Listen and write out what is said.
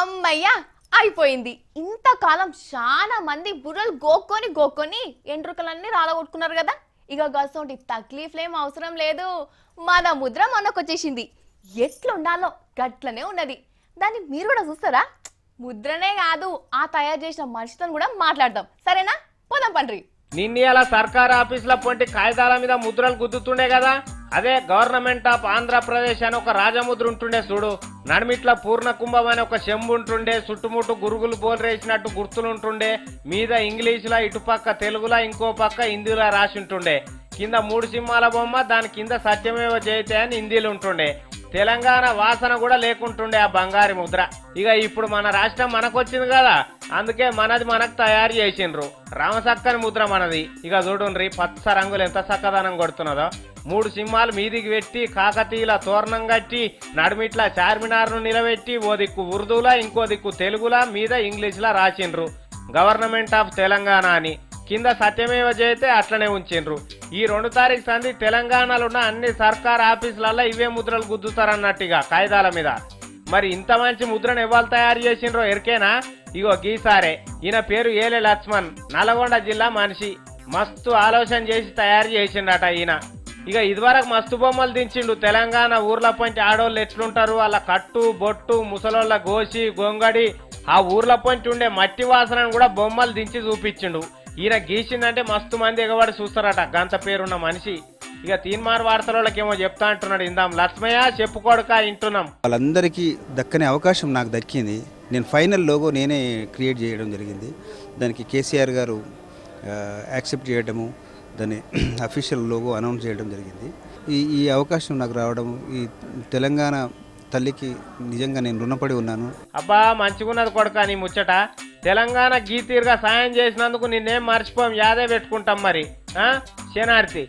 అమ్మయ్యా అయిపోయింది. ఇంతకాలం చాలా మంది బుర్రలు గోక్కొని ఎంట్రుకలన్నీ రాలగొట్టుకున్నారు కదా. ఇక గసోంటి తక్లీఫ్లేం అవసరం లేదు. మన ముద్ర మనకొచ్చేసింది. ఎట్లుండాలో గట్లనే ఉన్నది. దాన్ని మీరు కూడా చూస్తారా? ముద్రనే కాదు, ఆ తయారు చేసిన మనిషితో కూడా మాట్లాడదాం. సరేనా? పోదాం పండ్రి. నిన్న సర్కార్ ఆఫీసుల పొంటి కాగితాల మీద ముద్రలు గుద్దుతుండే కదా. అదే గవర్నమెంట్ ఆఫ్ ఆంధ్రప్రదేశ్ అని ఒక రాజముద్ర ఉంటుండే చూడు. నడిమిట్ల పూర్ణ కుంభం అని ఒక చెంబు ఉంటుండే, చుట్టుముట్టు గురుగులు బోల్రేసినట్టు గుర్తులుంటుండే, మీద ఇంగ్లీషులా, ఇటుపక్క తెలుగులా, ఇంకో పక్క హిందీలా రాసి ఉంటుండే. కింద 3 సింహాల బొమ్మ, దాని కింద సత్యమేవ జయతే అని హిందీలు ఉంటుండే. తెలంగాణ వాసన కూడా లేకుంటుండే ఆ బంగారు ముద్ర. ఇక ఇప్పుడు మన రాష్ట్రం మనకొచ్చింది కదా, అందుకే మనది మనకు తయారు చేసిండ్రు. రామసక్కని ముద్ర మనది. ఇక చూడుండ్రి పచ్చ రంగులు ఎంత చక్కదనం కొడుతున్నదో. 3 సింహాలు మీదికి పెట్టి, కాకతీయుల తోరణం కట్టి, నడుమిట్ల చార్మినార్ను నిలబెట్టి, ఓ దిక్కు ఉర్దూలా, ఇంకో దిక్కు తెలుగులా, మీద ఇంగ్లీష్లా రాసిండ్రు గవర్నమెంట్ ఆఫ్ తెలంగాణ అని. కింద సత్యమేవ జయతే అట్లనే ఉంచిండ్రు. ఈ 2 తారీఖు సంధి తెలంగాణలో ఉన్న అన్ని సర్కార్ ఆఫీసులలో ఇవే ముద్రలు గుద్దుతారన్నట్టుగా కాగితాల మీద. మరి ఇంత మంచి ముద్రను ఎవరు తయారు చేసిండ్రో ఎరికేనా? ఇగో గీసారే. ఈయన పేరు ఏలే లక్ష్మణ్, నల్గొండ జిల్లా మనిషి. మస్తు ఆలోచన చేసి తయారు చేసిండట ఈయన. ఇక ఇదివరకు మస్తు బొమ్మలు దించిండు. తెలంగాణ ఊర్ల పొంటి ఆడోళ్ళు ఎట్లుంటారు, వాళ్ళ కట్టు బొట్టు, ముసలోళ్ళ గోసి గొంగడి, ఆ ఊర్ల పొంటి ఉండే మట్టి వాసనను కూడా బొమ్మలు దించి చూపించిండు. ఈయన గీసిందంటే మస్తు మంది ఎగబడి చూస్తారట, గంత పేరున్న మనిషి. ఇక తీన్మార్ వార్తలకేమో చెప్తా అంటున్నాడు. ఇందాం లక్ష్మయ్య చెప్పుకోడుక వింటున్నాం. వాళ్ళందరికీ దక్కనే అవకాశం నాకు దక్కింది. నేను ఫైనల్ లోగో నేనే క్రియేట్ చేయడం జరిగింది. దానికి కేసీఆర్ గారు యాక్సెప్ట్ చేయడము, దాన్ని అఫీషియల్ లోగో అనౌన్స్ చేయడం జరిగింది. ఈ అవకాశం నాకు రావడం, ఈ తెలంగాణ తల్లికి నిజంగా నేను రుణపడి ఉన్నాను. అబ్బా మంచిగున్నది కొడుక నీ ముచ్చట. తెలంగాణ గీతీరుగా సాయం చేసినందుకు నిన్నేం మర్చిపోం, యాదే పెట్టుకుంటాం మరి. శనార్థి